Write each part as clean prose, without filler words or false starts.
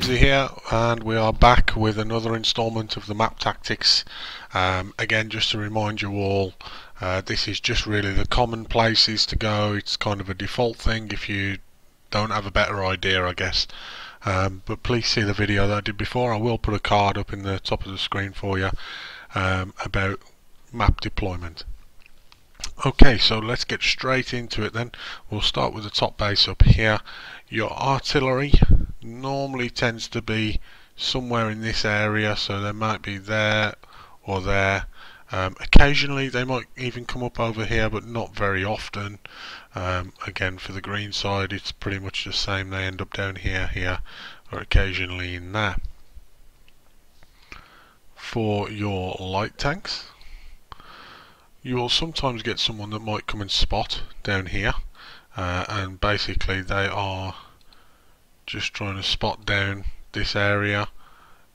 Fubzy here, and we are back with another installment of the map tactics. Again, just to remind you all, this is just really the common places to go. It's kind of a default thing if you don't have a better idea, I guess. But please see the video that I did before. I will put a card up in the top of the screen for you about map deployment. Okay, so let's get straight into it then. We'll start with the top base up here. Your artillery normally tends to be somewhere in this area, so they might be there or there. Occasionally they might even come up over here, but not very often. Again, for the green side it's pretty much the same. They end up down here, or occasionally in there. For your light tanks, you will sometimes get someone that might come and spot down here, and basically they are just trying to spot down this area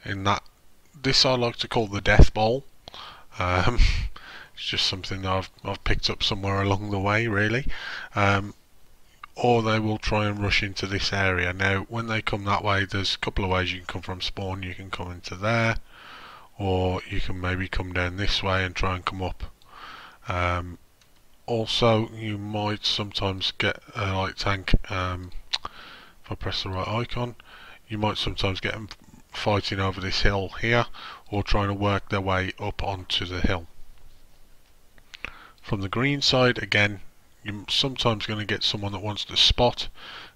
in that. This I like to call the death bowl. It's just something that I've picked up somewhere along the way, really. Or they will try and rush into this area. Now when they come that way, there's a couple of ways you can come from spawn. You can come into there, or you can maybe come down this way and try and come up. Also, you might sometimes get a light tank, if I press the right icon, you might sometimes get them fighting over this hill here, or trying to work their way up onto the hill. From the green side, again, you're sometimes going to get someone that wants to spot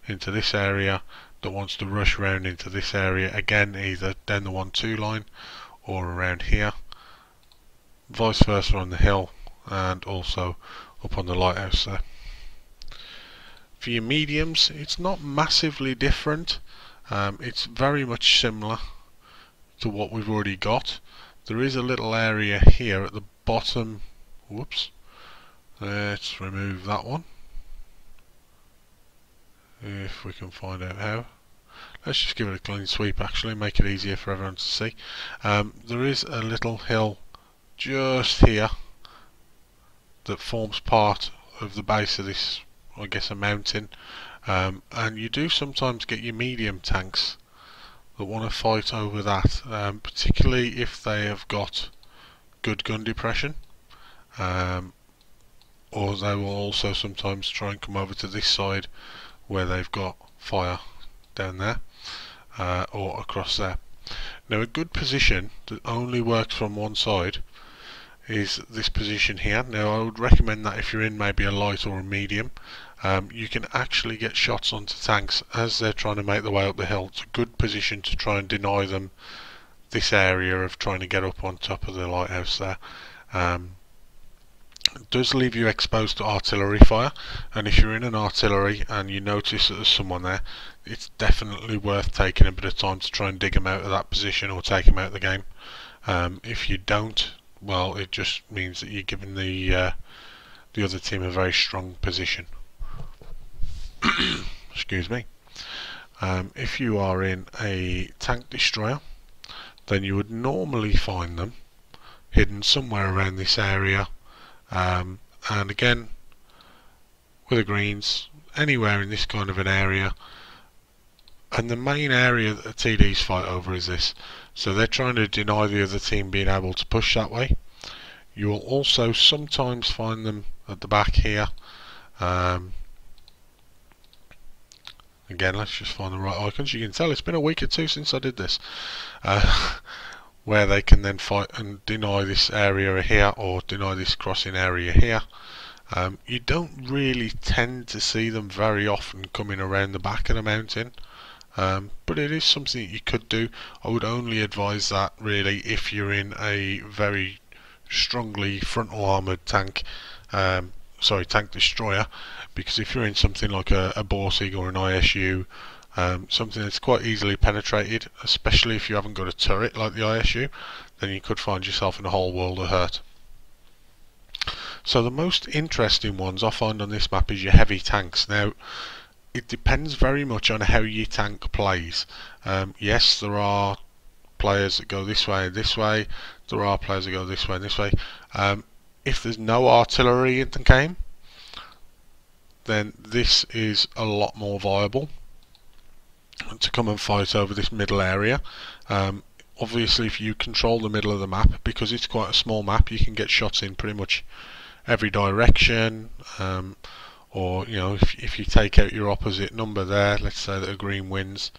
into this area, that wants to rush around into this area, again either down the 1-2 line or around here, vice versa on the hill, and also up on the lighthouse there. For your mediums, it's not massively different. It's very much similar to what we've already got. There is a little area here at the bottom. Whoops. Let's remove that one, if we can find out how. Let's just give it a clean sweep, actually, make it easier for everyone to see. There is a little hill just here that forms part of the base of this, I guess, a mountain, and you do sometimes get your medium tanks that want to fight over that, particularly if they have got good gun depression, or they will also sometimes try and come over to this side where they've got fire down there, or across there. Now a good position that only works from one side is this position here. Now I would recommend that if you're in maybe a light or a medium, you can actually get shots onto tanks as they're trying to make their way up the hill. It's a good position to try and deny them this area of trying to get up on top of the lighthouse there. It does leave you exposed to artillery fire, and if you're in an artillery and you notice that there's someone there, it's definitely worth taking a bit of time to try and dig them out of that position or take them out of the game. If you don't, well, it just means that you're giving the other team a very strong position. Excuse me. If you are in a tank destroyer, then you would normally find them hidden somewhere around this area, and again with the greens, anywhere in this kind of an area. And the main area that the TDs fight over is this, so they're trying to deny the other team being able to push that way. You will also sometimes find them at the back here. Again, let's just find the right icons. You can tell it's been a week or two since I did this, where they can then fight and deny this area here, or deny this crossing area here. You don't really tend to see them very often coming around the back of the mountain, but it is something that you could do. I would only advise that really if you're in a very strongly frontal armoured tank, tank destroyer, because if you're in something like a Borsig or an ISU, something that's quite easily penetrated, especially if you haven't got a turret like the ISU, then you could find yourself in a whole world of hurt. So the most interesting ones I find on this map is your heavy tanks. Now it depends very much on how your tank plays. Yes, there are players that go this way and this way, there are players that go this way and this way. If there's no artillery in the game, then this is a lot more viable. to come and fight over this middle area. Obviously, if you control the middle of the map, because it's quite a small map, you can get shots in pretty much every direction. Or if you take out your opposite number there, let's say that a green wins,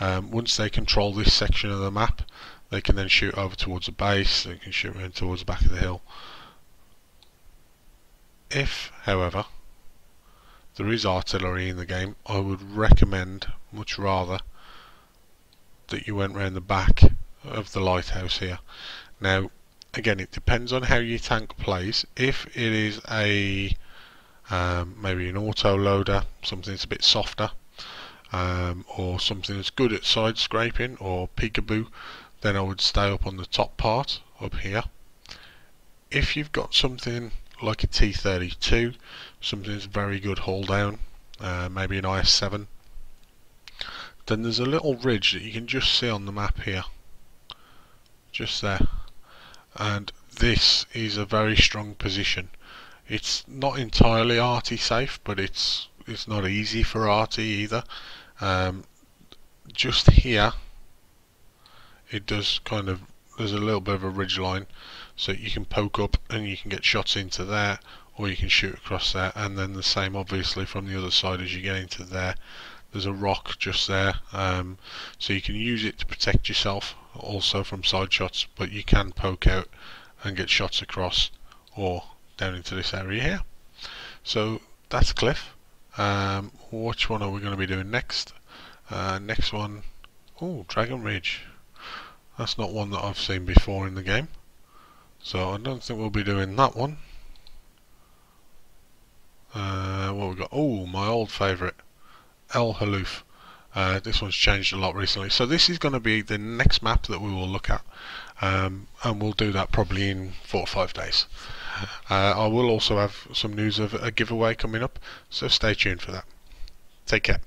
once they control this section of the map, they can then shoot over towards the base, they can shoot around towards the back of the hill. If, however, there is artillery in the game, I would recommend much rather that you went round the back of the lighthouse here. Now, again, it depends on how your tank plays. If it is a maybe an auto loader, something that's a bit softer, or something that's good at side scraping or peekaboo, then I would stay up on the top part up here. If you've got something like a T32, something that's very good hull down, maybe an IS-7, then there's a little ridge that you can just see on the map here, just there, and this is a very strong position. It's not entirely arty safe, but it's not easy for arty either. Just here, it does kind of, there's a little bit of a ridge line, so you can poke up and you can get shots into there, or you can shoot across there, and then the same obviously from the other side as you get into there. There's a rock just there, so you can use it to protect yourself also from side shots, but you can poke out and get shots across or down into this area here. So that's Cliff. Which one are we going to be doing next? Next one, oh, Dragon Ridge. That's not one that I've seen before in the game, so I don't think we'll be doing that one. What we got? Oh, my old favourite, El Haloof. This one's changed a lot recently, so this is going to be the next map that we will look at, and we'll do that probably in 4 or 5 days. I will also have some news of a giveaway coming up, so stay tuned for that. Take care.